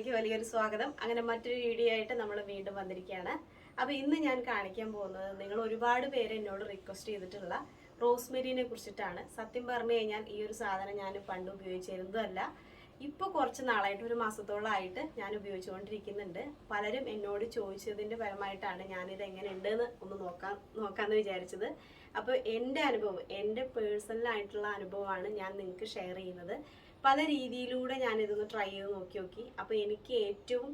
ചാനലിലേക്ക് വലിയൊരു സ്വാഗതം. അങ്ങനെ മറ്റൊരു വീഡിയോ ആയിട്ട് നമ്മൾ വീണ്ടും വന്നിരിക്കുകയാണ്. അപ്പോൾ ഇന്ന് ഞാൻ കാണിക്കാൻ പോകുന്നത് നിങ്ങൾ ഒരുപാട് പേര് എന്നോട് റിക്വസ്റ്റ് ചെയ്തിട്ടുള്ള റോസ്മെരീനെ കുറിച്ചിട്ടാണ്. സത്യം പറഞ്ഞു കഴിഞ്ഞാൽ ഈ ഒരു സാധനം ഞാൻ പണ്ട് ഉപയോഗിച്ചിരുന്നതല്ല. ഇപ്പോൾ കുറച്ച് നാളായിട്ട്, ഒരു മാസത്തോളമായിട്ട് ഞാൻ ഉപയോഗിച്ചുകൊണ്ടിരിക്കുന്നുണ്ട്. പലരും എന്നോട് ചോദിച്ചതിൻ്റെ പരമായിട്ടാണ് ഞാനിത് എങ്ങനെ ഉണ്ടെന്ന് ഒന്ന് നോക്കാമെന്ന് വിചാരിച്ചത്. അപ്പോൾ എൻ്റെ അനുഭവം, എൻ്റെ പേഴ്സണലായിട്ടുള്ള അനുഭവമാണ് ഞാൻ നിങ്ങൾക്ക് ഷെയർ ചെയ്യുന്നത്. പല രീതിയിലൂടെ ഞാനിതൊന്ന് ട്രൈ ചെയ്ത് നോക്കി. അപ്പോൾ എനിക്ക് ഏറ്റവും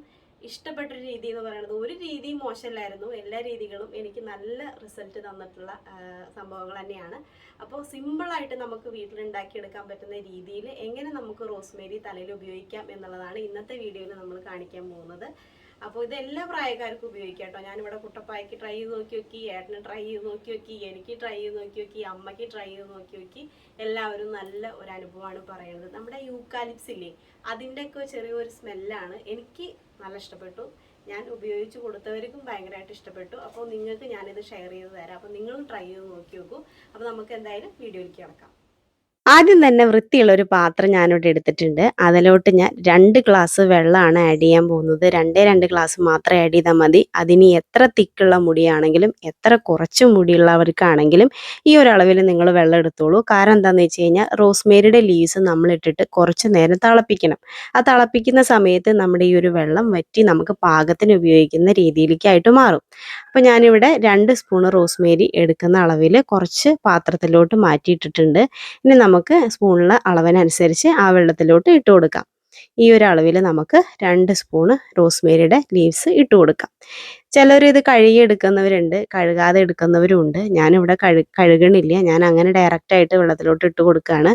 ഇഷ്ടപ്പെട്ടൊരു രീതി എന്ന് പറയുന്നത്, ഒരു രീതിയും മോശമല്ലായിരുന്നു, എല്ലാ രീതികളും എനിക്ക് നല്ല റിസൾട്ട് തന്നിട്ടുള്ള സംഭവങ്ങൾ തന്നെയാണ്. അപ്പോൾ സിമ്പിളായിട്ട് നമുക്ക് വീട്ടിലുണ്ടാക്കിയെടുക്കാൻ പറ്റുന്ന രീതിയിൽ എങ്ങനെ നമുക്ക് റോസ്മേരി തലയിൽ ഉപയോഗിക്കാം എന്നുള്ളതാണ് ഇന്നത്തെ വീഡിയോയിൽ നമ്മൾ കാണിക്കാൻ പോകുന്നത്. അപ്പോൾ ഇത് എല്ലാ പ്രായക്കാർക്കും ഉപയോഗിക്കാം കേട്ടോ. ഞാനിവിടെ കുട്ടപ്പായ്ക്ക് ട്രൈ ചെയ്ത് നോക്കി, ഏട്ടന് ട്രൈ ചെയ്ത് നോക്കി, എനിക്ക് ട്രൈ ചെയ്ത് നോക്കി, അമ്മയ്ക്ക് ട്രൈ ചെയ്ത് നോക്കി. എല്ലാവരും നല്ല ഒരു അനുഭവമാണ് പറയുന്നത്. നമ്മുടെ യൂക്കാലിപ്സ് ഇല്ലേ, അതിൻ്റെയൊക്കെ ചെറിയൊരു സ്മെല്ലാണ്. എനിക്ക് നല്ല ഇഷ്ടപ്പെട്ടു. ഞാൻ ഉപയോഗിച്ച് കൊടുത്തവർക്കും ഭയങ്കരമായിട്ട് ഇഷ്ടപ്പെട്ടു. അപ്പോൾ നിങ്ങൾക്ക് ഞാനിത് ഷെയർ ചെയ്ത് തരാം. അപ്പോൾ നിങ്ങളും ട്രൈ ചെയ്ത് നോക്കൂ. അപ്പോൾ നമുക്ക് എന്തായാലും വീഡിയോയിലേക്ക് കിടക്കാം. ആദ്യം തന്നെ വൃത്തിയുള്ള ഒരു പാത്രം ഞാനിവിടെ എടുത്തിട്ടുണ്ട്. അതിലോട്ട് ഞാൻ 2 ഗ്ലാസ് വെള്ളമാണ് ആഡ് ചെയ്യാൻ പോകുന്നത്. 2 ഗ്ലാസ് മാത്രം ആഡ് ചെയ്താൽ മതി. അതിന് എത്ര തിക്കുള്ള മുടിയാണെങ്കിലും എത്ര കുറച്ച് മുടിയുള്ളവർക്കാണെങ്കിലും ഈ ഒരു അളവിൽ നിങ്ങൾ വെള്ളം എടുത്തോളൂ. കാരണം എന്താണെന്ന് വെച്ച് കഴിഞ്ഞാൽ റോസ്മേരിയുടെ ലീവ്സ് നമ്മളിട്ടിട്ട് കുറച്ച് നേരം തിളപ്പിക്കണം. ആ തിളപ്പിക്കുന്ന സമയത്ത് നമ്മുടെ ഈ ഒരു വെള്ളം വറ്റി നമുക്ക് പാകത്തിന് ഉപയോഗിക്കുന്ന രീതിയിലേക്കായിട്ട് മാറും. അപ്പോൾ ഞാനിവിടെ 2 സ്പൂണ് റോസ്മേരി എടുക്കുന്ന അളവിൽ കുറച്ച് പാത്രത്തിലോട്ട് മാറ്റിയിട്ടിട്ടുണ്ട്. ഇനി നമുക്ക് സ്പൂണിലെ അളവിനനുസരിച്ച് ആ വെള്ളത്തിലോട്ട് ഇട്ട് കൊടുക്കാം. ഈ ഒരു അളവിൽ നമുക്ക് 2 സ്പൂണ് റോസ്മേരിയുടെ ലീവ്സ് ഇട്ട് കൊടുക്കാം. ചിലർ ഇത് കഴുകിയെടുക്കുന്നവരുണ്ട്, കഴുകാതെ എടുക്കുന്നവരും ഉണ്ട്. ഞാനിവിടെ കഴുകണില്ല, ഞാൻ അങ്ങനെ ഡയറക്റ്റായിട്ട് വെള്ളത്തിലോട്ട് ഇട്ട് കൊടുക്കുകയാണ്.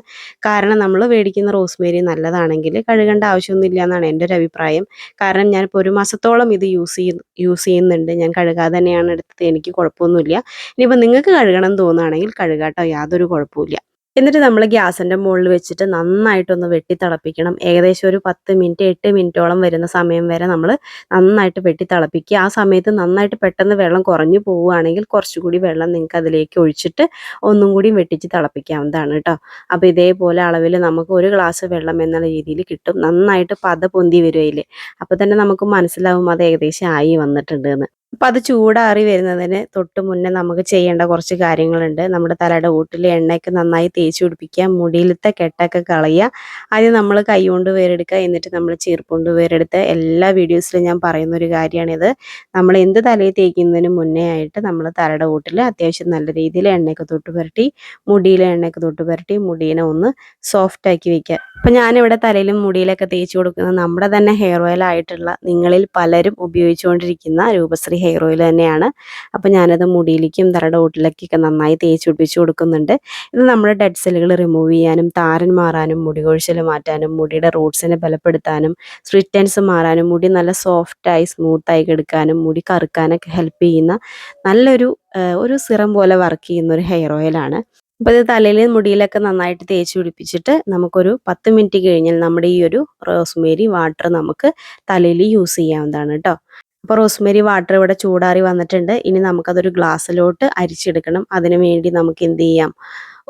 കാരണം നമ്മൾ മേടിക്കുന്ന റോസ്മേരി നല്ലതാണെങ്കിൽ കഴുകേണ്ട ആവശ്യമൊന്നുമില്ല എന്നാണ് എൻ്റെ ഒരു അഭിപ്രായം. കാരണം ഞാനിപ്പോൾ ഒരു മാസത്തോളം ഇത് യൂസ് ചെയ്യുന്നുണ്ട്. ഞാൻ കഴുകാതെ തന്നെയാണ് എടുത്തത്, എനിക്ക് കുഴപ്പമൊന്നുമില്ല. ഇനിയിപ്പോൾ നിങ്ങൾക്ക് കഴുകണം എന്ന് തോന്നുകയാണെങ്കിൽ കഴുകാട്ടോ, യാതൊരു കുഴപ്പമില്ല. എന്നിട്ട് നമ്മൾ ഗ്യാസിൻ്റെ മുകളിൽ വെച്ചിട്ട് നന്നായിട്ടൊന്ന് വെട്ടി തിളപ്പിക്കണം. ഏകദേശം ഒരു 10 മിനിറ്റ് 8 മിനിറ്റോളം വരുന്ന സമയം വരെ നമ്മൾ നന്നായിട്ട് വെട്ടി തിളപ്പിക്കുക. ആ സമയത്ത് നന്നായിട്ട് പെട്ടെന്ന് വെള്ളം കുറഞ്ഞു പോവുകയാണെങ്കിൽ കുറച്ചുകൂടി വെള്ളം നിങ്ങൾക്ക് അതിലേക്ക് ഒഴിച്ചിട്ട് ഒന്നും കൂടി വെട്ടിച്ച് തിളപ്പിക്കാവുന്നതാണ് കേട്ടോ. അപ്പോൾ ഇതേപോലെ അളവിൽ നമുക്ക് 1 ഗ്ലാസ് വെള്ളം എന്നുള്ള രീതിയിൽ കിട്ടും. നന്നായിട്ട് പത പൊന്തി വരുമതിൽ. അപ്പോൾ തന്നെ നമുക്ക് മനസ്സിലാവും അത് ഏകദേശം ആയി വന്നിട്ടുണ്ട് എന്ന്. അപ്പം അത് ചൂടാറി വരുന്നതിന് തൊട്ട് മുന്നേ നമുക്ക് ചെയ്യേണ്ട കുറച്ച് കാര്യങ്ങളുണ്ട്. നമ്മുടെ തലയുടെ ഊട്ടിൽ എണ്ണയൊക്കെ നന്നായി തേച്ച് പിടിപ്പിക്കുക, മുടിയിലത്തെ കെട്ടൊക്കെ കളയുക. ആദ്യം നമ്മൾ കൈ കൊണ്ട് വേരെടുക്കുക, എന്നിട്ട് നമ്മൾ ചീർപ്പുകൊണ്ട് വേരെടുത്ത്. എല്ലാ വീഡിയോസിലും ഞാൻ പറയുന്ന ഒരു കാര്യമാണിത്. നമ്മൾ എന്ത് തലയിൽ തേക്കുന്നതിന് മുന്നേ ആയിട്ട് നമ്മൾ തലയുടെ ഊട്ടിൽ അത്യാവശ്യം നല്ല രീതിയിൽ എണ്ണയൊക്കെ തൊട്ട് പുരട്ടി, മുടിയിലെ എണ്ണയൊക്കെ തൊട്ട് പുരട്ടി മുടീനെ ഒന്ന് സോഫ്റ്റാക്കി വയ്ക്കുക. അപ്പം ഞാനിവിടെ തലയിലും മുടിയിലൊക്കെ തേച്ച് കൊടുക്കുന്നത് നമ്മുടെ തന്നെ ഹെയർ ഓയിൽ ആയിട്ടുള്ള, നിങ്ങളിൽ പലരും ഉപയോഗിച്ചുകൊണ്ടിരിക്കുന്ന രൂപശ്രീ ഹെയർ ഓയിൽ തന്നെയാണ്. അപ്പോൾ ഞാനത് മുടിയിലേക്കും തലയുടെ ഊട്ടിലേക്കൊക്കെ നന്നായി തേച്ച് പിടിപ്പിച്ച് കൊടുക്കുന്നുണ്ട്. ഇത് നമ്മുടെ ഡെഡ് സെല്ലുകൾ റിമൂവ് ചെയ്യാനും, താരൻ മാറാനും, മുടി കൊഴിച്ചിൽ മാറ്റാനും, മുടിയുടെ റൂട്ട്സിനെ ബലപ്പെടുത്താനും, സ്പ്ലിറ്റൻസ് മാറാനും, മുടി നല്ല സോഫ്റ്റായി സ്മൂത്തായി എടുക്കാനും, മുടി കറുക്കാനൊക്കെ ഹെൽപ്പ് ചെയ്യുന്ന നല്ലൊരു ഒരു സിറം പോലെ വർക്ക് ചെയ്യുന്ന ഒരു ഹെയർ ഓയിലാണ്. അപ്പോൾ ഇത് തലയിൽ മുടിയിലൊക്കെ നന്നായിട്ട് തേച്ച് പിടിപ്പിച്ചിട്ട് നമുക്കൊരു 10 മിനിറ്റ് കഴിഞ്ഞാൽ നമ്മുടെ ഈ ഒരു റോസ്മേരി വാട്ടർ നമുക്ക് തലയിൽ യൂസ് ചെയ്യാവുന്നതാണ് കേട്ടോ. അപ്പോൾ റോസ്മേരി വാട്ടർ ഇവിടെ ചൂടാറി വന്നിട്ടുണ്ട്. ഇനി നമുക്കതൊരു ഗ്ലാസ്സിലോട്ട് അരിച്ചെടുക്കണം. അതിനു വേണ്ടി നമുക്ക് എന്ത് ചെയ്യാം,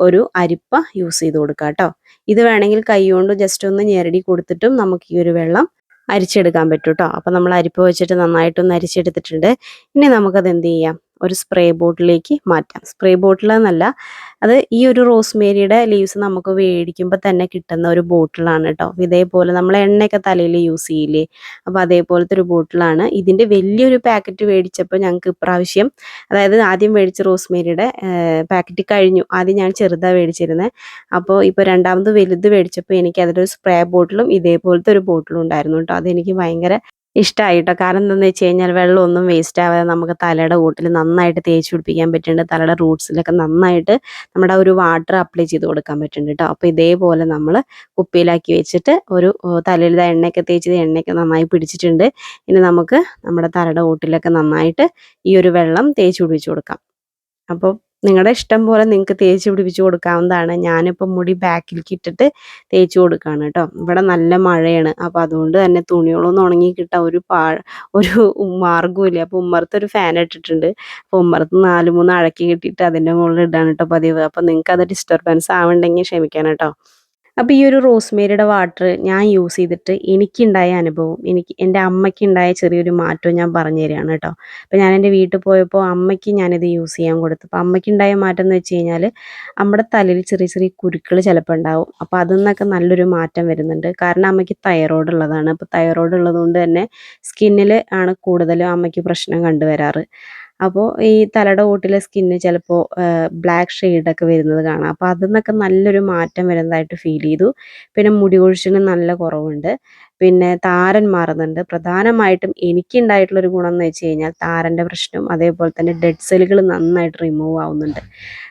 ഒരു അരിപ്പ യൂസ് ചെയ്ത് കൊടുക്കാം കേട്ടോ. ഇത് വേണമെങ്കിൽ കൈ കൊണ്ട് ജസ്റ്റ് ഒന്ന് ഞെരടി കൊടുത്തിട്ടും നമുക്ക് ഈ ഒരു വെള്ളം അരിച്ചെടുക്കാൻ പറ്റും കേട്ടോ. അപ്പോൾ നമ്മൾ അരിപ്പ വെച്ചിട്ട് നന്നായിട്ടൊന്ന് അരിച്ചെടുത്തിട്ടുണ്ട്. ഇനി നമുക്കത് എന്ത് ചെയ്യാം, ഒരു സ്പ്രേ ബോട്ടിലേക്ക് മാറ്റാം. സ്പ്രേ ബോട്ടിലെന്നല്ല, അത് ഈ ഒരു റോസ്മേരിയുടെ ലീവ്സ് നമുക്ക് മേടിക്കുമ്പോൾ തന്നെ കിട്ടുന്ന ഒരു ബോട്ടിലാണ് കേട്ടോ. ഇതേപോലെ നമ്മൾ എണ്ണയൊക്കെ തലയിൽ യൂസ് ചെയ്യില്ലേ, അപ്പോൾ അതേപോലത്തെ ഒരു ബോട്ടിലാണ്. ഇതിൻ്റെ വലിയൊരു പാക്കറ്റ് മേടിച്ചപ്പോൾ ഞങ്ങൾക്ക് ഇപ്രാവശ്യം, അതായത് ആദ്യം മേടിച്ച റോസ്മേരിയുടെ പാക്കറ്റ് കഴിഞ്ഞു. ആദ്യം ഞാൻ ചെറുതാണ് മേടിച്ചിരുന്നത്. അപ്പോൾ ഇപ്പോൾ രണ്ടാമത് വലുത് മേടിച്ചപ്പോൾ എനിക്ക് അതിലൊരു സ്പ്രേ ബോട്ടിലും ഇതേപോലത്തെ ഒരു ബോട്ടിലും ഉണ്ടായിരുന്നു കേട്ടോ. അതെനിക്ക് ഭയങ്കര ഇഷ്ടമായി കേട്ടോ. കാരണം എന്താണെന്ന് വെച്ച് കഴിഞ്ഞാൽ വെള്ളമൊന്നും വേസ്റ്റ് ആവാതെ നമുക്ക് തലയുടെ കൂട്ടിൽ നന്നായിട്ട് തേച്ച് പിടിപ്പിക്കാൻ പറ്റുന്നുണ്ട്. തലയുടെ റൂട്ട്സിലൊക്കെ നന്നായിട്ട് നമ്മുടെ ഒരു വാട്ടർ അപ്ലൈ ചെയ്ത് കൊടുക്കാൻ പറ്റുന്നുണ്ട് കേട്ടോ. അപ്പോൾ ഇതേപോലെ നമ്മൾ കുപ്പിയിലാക്കി വെച്ചിട്ട് ഒരു തലയിൽ എണ്ണയൊക്കെ തേച്ചത് എണ്ണയൊക്കെ നന്നായി പിടിച്ചിട്ടുണ്ട്. ഇനി നമുക്ക് നമ്മുടെ തലയുടെ കൂട്ടിലൊക്കെ നന്നായിട്ട് ഈ ഒരു വെള്ളം തേച്ച് പിടിപ്പിച്ച് കൊടുക്കാം. അപ്പോൾ നിങ്ങളുടെ ഇഷ്ടം പോലെ നിങ്ങൾക്ക് തേച്ച് പിടിപ്പിച്ച് കൊടുക്കാവുന്നതാണ്. ഞാനിപ്പോൾ മുടി ബാക്കിലേക്ക് ഇട്ടിട്ട് തേച്ച് കൊടുക്കുകയാണ് കേട്ടോ. ഇവിടെ നല്ല മഴയാണ്. അപ്പോൾ അതുകൊണ്ട് തന്നെ തുണികളൊന്നും ഉണങ്ങി കിട്ടാൻ ഒരു മാർഗ്ഗമില്ല. അപ്പോൾ ഉമ്മറത്തൊരു ഫാൻ ഇട്ടിട്ടുണ്ട്. അപ്പോൾ ഉമ്മറത്ത് 4-3 അഴക്കി കിട്ടിയിട്ട് അതിൻ്റെ മുകളിൽ ഇടാണ് കേട്ടോ പതിവ്. അപ്പോൾ നിങ്ങൾക്ക് അത് ഡിസ്റ്റർബൻസ് ആവുന്നുണ്ടെങ്കിൽ ക്ഷമിക്കണം കേട്ടോ. അപ്പോൾ ഈ ഒരു റോസ്മേരിയുടെ വാട്ടർ ഞാൻ യൂസ് ചെയ്തിട്ട് എനിക്കുണ്ടായ അനുഭവം, എൻ്റെ അമ്മയ്ക്കുണ്ടായ ചെറിയൊരു മാറ്റവും ഞാൻ പറഞ്ഞു തരികയാണ് കേട്ടോ. അപ്പോൾ ഞാൻ എൻ്റെ വീട്ടിൽ പോയപ്പോൾ അമ്മയ്ക്ക് ഞാനിത് യൂസ് ചെയ്യാൻ കൊടുത്തു. അപ്പോൾ അമ്മയ്ക്കുണ്ടായ മാറ്റം എന്ന് വെച്ച് കഴിഞ്ഞാൽ നമ്മുടെ തലയിൽ ചെറിയ ചെറിയ കുരുക്കൾ ചിലപ്പോൾ ഉണ്ടാവും. അപ്പോൾ അതിൽ നിന്നൊക്കെ നല്ലൊരു മാറ്റം വരുന്നുണ്ട്. കാരണം അമ്മയ്ക്ക് തൈറോയ്ഡ് ഉള്ളതാണ്. അപ്പോൾ തൈറോയ്ഡ് ഉള്ളതുകൊണ്ട് തന്നെ സ്കിന്നിൽ ആണ് കൂടുതലും അമ്മയ്ക്ക് പ്രശ്നം കണ്ടുവരാറ്. അപ്പോൾ ഈ തലയുടെ ഓട്ടിലെ സ്കിന്ന് ചിലപ്പോൾ ബ്ലാക്ക് ഷെയ്ഡൊക്കെ വരുന്നത് കാണാം. അപ്പോൾ അതിൽ നിന്നൊക്കെ നല്ലൊരു മാറ്റം വരുന്നതായിട്ട് ഫീൽ ചെയ്തു. പിന്നെ മുടി കൊഴിച്ചിലിന് നല്ല കുറവുണ്ട്. പിന്നെ താരൻ മാറുന്നുണ്ട്. പ്രധാനമായിട്ടും എനിക്കുണ്ടായിട്ടുള്ളൊരു ഗുണം എന്ന് വെച്ച് കഴിഞ്ഞാൽ താരൻ്റെ പ്രശ്നം, അതേപോലെ തന്നെ ഡെഡ് സെല്ലുകൾ നന്നായിട്ട് റിമൂവ് ആവുന്നുണ്ട്.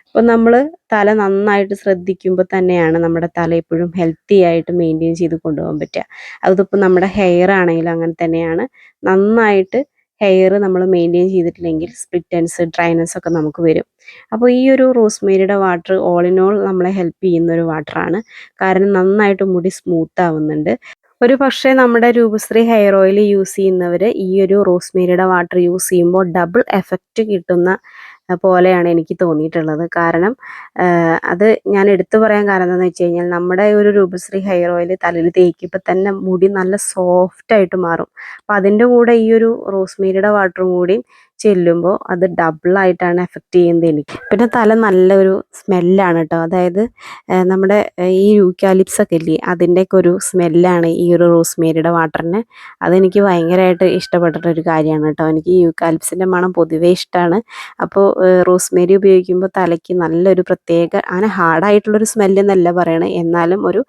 അപ്പോൾ നമ്മൾ തല നന്നായിട്ട് ശ്രദ്ധിക്കുമ്പോൾ തന്നെയാണ് നമ്മുടെ തല എപ്പോഴും ഹെൽത്തി ആയിട്ട് മെയിൻറ്റെയിൻ ചെയ്ത് കൊണ്ടുപോകാൻ പറ്റുക. അതിപ്പോൾ നമ്മുടെ ഹെയർ ആണെങ്കിലും അങ്ങനെ തന്നെയാണ്. നന്നായിട്ട് ഹെയർ നമ്മൾ മെയിൻറ്റെയിൻ ചെയ്തിട്ടില്ലെങ്കിൽ സ്പ്ലിറ്റ് എൻഡ്സ്, ഡ്രൈനെസ് ഒക്കെ നമുക്ക് വരും. അപ്പോൾ ഈ ഒരു റോസ്മേരിയുടെ വാട്ടർ ഓൾ ഇൻ ഓൾ നമ്മളെ ഹെൽപ്പ് ചെയ്യുന്ന ഒരു വാട്ടറാണ്. കാരണം നന്നായിട്ട് മുടി സ്മൂത്ത് ആവുന്നുണ്ട്. ഒരു പക്ഷേ നമ്മുടെ രൂപശ്രീ ഹെയർ ഓയിൽ യൂസ് ചെയ്യുന്നവർ ഈ ഒരു റോസ്മേരിയുടെ വാട്ടർ യൂസ് ചെയ്യുമ്പോൾ ഡബിൾ എഫക്റ്റ് കിട്ടുന്ന പോലെയാണ് എനിക്ക് തോന്നിയിട്ടുള്ളത്. കാരണം അത് ഞാൻ എടുത്തു പറയാൻ കാരണം എന്താണെന്ന് വെച്ച് കഴിഞ്ഞാൽ നമ്മുടെ ഒരു രൂപശ്രീ ഹെയർ ഓയിൽ തലയിൽ തേക്കുമ്പോൾ തന്നെ മുടി നല്ല സോഫ്റ്റ് ആയിട്ട് മാറും. അപ്പോൾ അതിൻ്റെ കൂടെ ഈ ഒരു റോസ്മേരിയുടെ വാട്ടറും കൂടി ചെല്ലുമ്പോൾ അത് ഡബിളായിട്ടാണ് എഫക്റ്റ് ചെയ്യുന്നത് എനിക്ക്. പിന്നെ തല നല്ലൊരു സ്മെല്ലാണ് കേട്ടോ. അതായത് നമ്മുടെ ഈ യൂക്കാലിപ്സ് ഒക്കെ ഇല്ലേ, അതിൻ്റെയൊക്കെ ഒരു സ്മെല്ലാണ് ഈ ഒരു റോസ്മേരിയുടെ വാട്ടറിന്. അതെനിക്ക് ഭയങ്കരമായിട്ട് ഇഷ്ടപ്പെട്ടിട്ടൊരു കാര്യമാണ് കേട്ടോ. എനിക്ക് ഈ യൂക്കാലിപ്സിൻ്റെ മണം പൊതുവേ ഇഷ്ടമാണ്. അപ്പോൾ റോസ്മേരി ഉപയോഗിക്കുമ്പോൾ തലയ്ക്ക് നല്ലൊരു പ്രത്യേക, അങ്ങനെ ഹാർഡായിട്ടുള്ളൊരു സ്മെല്ലെന്നല്ല പറയണത്, എന്നാലും ഒരു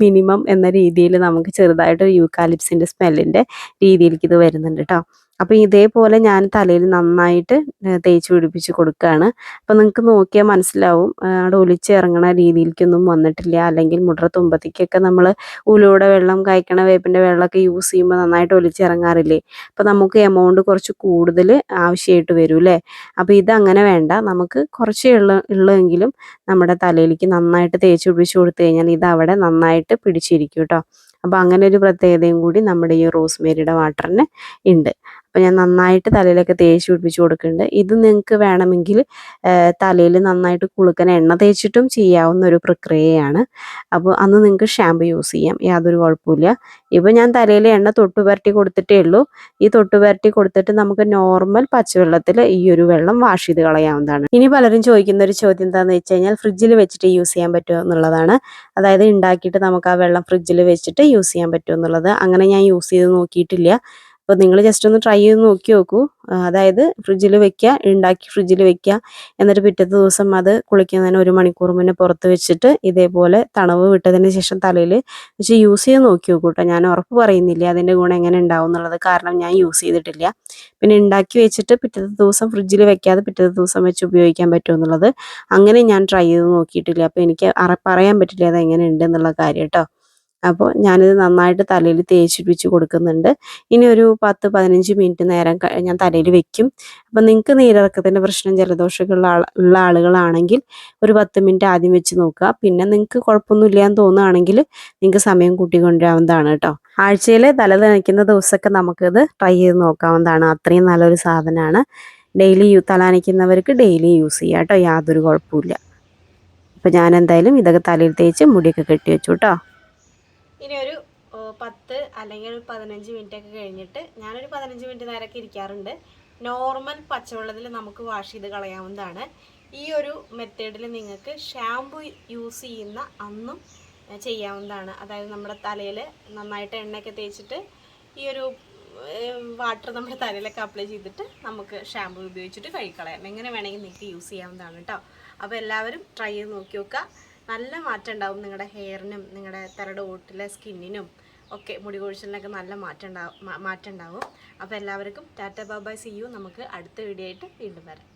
മിനിമം എന്ന രീതിയിൽ നമുക്ക് ചെറുതായിട്ട് യൂക്കാലിപ്സിൻ്റെ സ്മെല്ലിൻ്റെ രീതിയിലേക്ക് ഇത് വരുന്നുണ്ട് കേട്ടോ. അപ്പോൾ ഇതേപോലെ ഞാൻ തലയിൽ നന്നായിട്ട് തേച്ച് പിടിപ്പിച്ച് കൊടുക്കുകയാണ്. അപ്പോൾ നിങ്ങൾക്ക് നോക്കിയാൽ മനസ്സിലാവും അവിടെ ഒലിച്ചിറങ്ങണ രീതിയിലേക്കൊന്നും വന്നിട്ടില്ല. അല്ലെങ്കിൽ മുടറ തുമ്പത്തേക്കൊക്കെ നമ്മൾ ഉലുവയുടെ വെള്ളം, കായ്ക്കണ വേപ്പിൻ്റെ വെള്ളമൊക്കെ യൂസ് ചെയ്യുമ്പോൾ നന്നായിട്ട് ഒലിച്ചിറങ്ങാറില്ലേ. അപ്പോൾ നമുക്ക് എമൗണ്ട് കുറച്ച് കൂടുതൽ ആവശ്യമായിട്ട് വരും അല്ലേ. അപ്പോൾ ഇതങ്ങനെ വേണ്ട, നമുക്ക് കുറച്ചേ ഉള്ളെങ്കിലും നമ്മുടെ തലയിലേക്ക് നന്നായിട്ട് തേച്ച് പിടിപ്പിച്ച് കൊടുത്തു കഴിഞ്ഞാൽ ഇത് അവിടെ നന്നായിട്ട് പിടിച്ചിരിക്കും കേട്ടോ. അപ്പോൾ അങ്ങനെ ഒരു പ്രത്യേകതയും കൂടി നമ്മുടെ ഈ റോസ്മേരിയുടെ വാട്ടറിന് ഉണ്ട്. അപ്പോൾ ഞാൻ നന്നായിട്ട് തലയിലൊക്കെ തേച്ച് പിടിപ്പിച്ച് കൊടുക്കുന്നുണ്ട്. ഇത് നിങ്ങൾക്ക് വേണമെങ്കിൽ തലയിൽ നന്നായിട്ട് കുളുക്കൻ എണ്ണ തേച്ചിട്ടും ചെയ്യാവുന്ന ഒരു പ്രക്രിയയാണ്. അപ്പോൾ അന്ന് നിങ്ങൾക്ക് ഷാമ്പു യൂസ് ചെയ്യാം, യാതൊരു കുഴപ്പമില്ല. ഇപ്പോൾ ഞാൻ തലയിൽ എണ്ണ തൊട്ട് പുരട്ടി കൊടുത്തിട്ടേ ഉള്ളൂ. ഈ തൊട്ട് പുരട്ടി കൊടുത്തിട്ട് നമുക്ക് നോർമൽ പച്ചവെള്ളത്തിൽ ഈ ഒരു വെള്ളം വാഷ് ചെയ്ത് കളയാവുന്നതാണ്. ഇനി പലരും ചോദിക്കുന്ന ഒരു ചോദ്യം എന്താണെന്ന് വെച്ച് കഴിഞ്ഞാൽ ഫ്രിഡ്ജിൽ വെച്ചിട്ട് യൂസ് ചെയ്യാൻ പറ്റുമോ എന്നുള്ളതാണ്. അതായത് ഉണ്ടാക്കിയിട്ട് നമുക്ക് ആ വെള്ളം ഫ്രിഡ്ജിൽ വെച്ചിട്ട് യൂസ് ചെയ്യാൻ പറ്റുമോ എന്നുള്ളത്. അങ്ങനെ ഞാൻ യൂസ് ചെയ്ത് നോക്കിയിട്ടില്ല. അപ്പോൾ നിങ്ങൾ ജസ്റ്റ് ഒന്ന് ട്രൈ ചെയ്ത് നോക്കൂ. അതായത് ഫ്രിഡ്ജിൽ വെക്കുക, ഉണ്ടാക്കി ഫ്രിഡ്ജിൽ വെക്കുക, എന്നിട്ട് പിറ്റത്തെ ദിവസം അത് കുളിക്കുന്നതിന് 1 മണിക്കൂർ മുന്നേ പുറത്ത് വെച്ചിട്ട് ഇതേപോലെ തണവ് വിട്ടതിന് ശേഷം തലയിൽ വെച്ച് യൂസ് ചെയ്ത് നോക്കി കേട്ടോ. ഞാൻ ഉറപ്പ് പറയുന്നില്ല അതിൻ്റെ ഗുണം എങ്ങനെ ഉണ്ടാവും എന്നുള്ളത്, കാരണം ഞാൻ യൂസ് ചെയ്തിട്ടില്ല. പിന്നെ ഉണ്ടാക്കി വെച്ചിട്ട് പിറ്റത്തെ ദിവസം ഫ്രിഡ്ജിൽ വെക്കാതെ പിറ്റത്തെ ദിവസം വെച്ച് ഉപയോഗിക്കാൻ പറ്റുമോ എന്നുള്ളത് അങ്ങനെ ഞാൻ ട്രൈ ചെയ്ത് നോക്കിയിട്ടില്ല. അപ്പോൾ എനിക്ക് പറയാൻ പറ്റില്ല അത് എങ്ങനെ ഉണ്ട് എന്നുള്ള കാര്യം കേട്ടോ. അപ്പോൾ ഞാനിത് നന്നായിട്ട് തലയിൽ തേച്ച് പിടിച്ച് കൊടുക്കുന്നുണ്ട്. ഇനി ഒരു 10-15 മിനിറ്റ് നേരം ഞാൻ തലയിൽ വെക്കും. അപ്പോൾ നിങ്ങൾക്ക് നീരിറക്കത്തിൻ്റെ പ്രശ്നം, ജലദോഷമൊക്കെ ഉള്ള ആളുകളാണെങ്കിൽ ഒരു 10 മിനിറ്റ് ആദ്യം വെച്ച് നോക്കുക. പിന്നെ നിങ്ങൾക്ക് കുഴപ്പമൊന്നുമില്ല എന്ന് തോന്നുകയാണെങ്കിൽ നിങ്ങൾക്ക് സമയം കൂട്ടിക്കൊണ്ടുവരാവുന്നതാണ് കേട്ടോ. ആഴ്ചയിൽ തല നനയ്ക്കുന്ന ദിവസമൊക്കെ നമുക്കിത് ട്രൈ ചെയ്ത് നോക്കാവുന്നതാണ്. അത്രയും നല്ലൊരു സാധനമാണ്. ഡെയിലി തല നനയ്ക്കുന്നവർക്ക് ഡെയിലി യൂസ് ചെയ്യാം കേട്ടോ, യാതൊരു കുഴപ്പമില്ല. അപ്പോൾ ഞാൻ എന്തായാലും ഇതൊക്കെ തലയിൽ തേച്ച് മുടിയൊക്കെ കെട്ടി വെച്ചു കേട്ടോ. ഇനി ഒരു 10 അല്ലെങ്കിൽ 15 മിനിറ്റ് ഒക്കെ കഴിഞ്ഞിട്ട് ഞാനൊരു 15 മിനിറ്റ് നേരമൊക്കെ ഇരിക്കാറുണ്ട്. നോർമൽ പച്ചവെള്ളത്തിൽ നമുക്ക് വാഷ് ചെയ്ത് കളയാവുന്നതാണ്. ഈ ഒരു മെത്തേഡിൽ നിങ്ങൾക്ക് ഷാമ്പു യൂസ് ചെയ്യുന്ന അന്നും ചെയ്യാവുന്നതാണ്. അതായത് നമ്മുടെ തലയിൽ നന്നായിട്ട് എണ്ണയൊക്കെ തേച്ചിട്ട് ഈ ഒരു വാട്ടർ നമ്മുടെ തലയിലൊക്കെ അപ്ലൈ ചെയ്തിട്ട് നമുക്ക് ഷാമ്പു ഉപയോഗിച്ചിട്ട് കഴുകിക്കളയാം. എങ്ങനെ വേണമെങ്കിൽ നിങ്ങൾക്ക് യൂസ് ചെയ്യാവുന്നതാണ് കേട്ടോ. അപ്പോൾ എല്ലാവരും ട്രൈ ചെയ്ത് നോക്കി നോക്കുക. നല്ല മാറ്റം ഉണ്ടാവും നിങ്ങളുടെ ഹെയറിനും നിങ്ങളുടെ തലയുടെ ഓട്ടിലെ സ്കിന്നിനും ഒക്കെ, മുടി കൊഴിച്ചിലിനൊക്കെ നല്ല മാറ്റം ഉണ്ടാവും. അപ്പോൾ എല്ലാവർക്കും tata bye bye, see you. നമുക്ക് അടുത്ത വീഡിയോ ആയിട്ട് വീണ്ടും വരാം.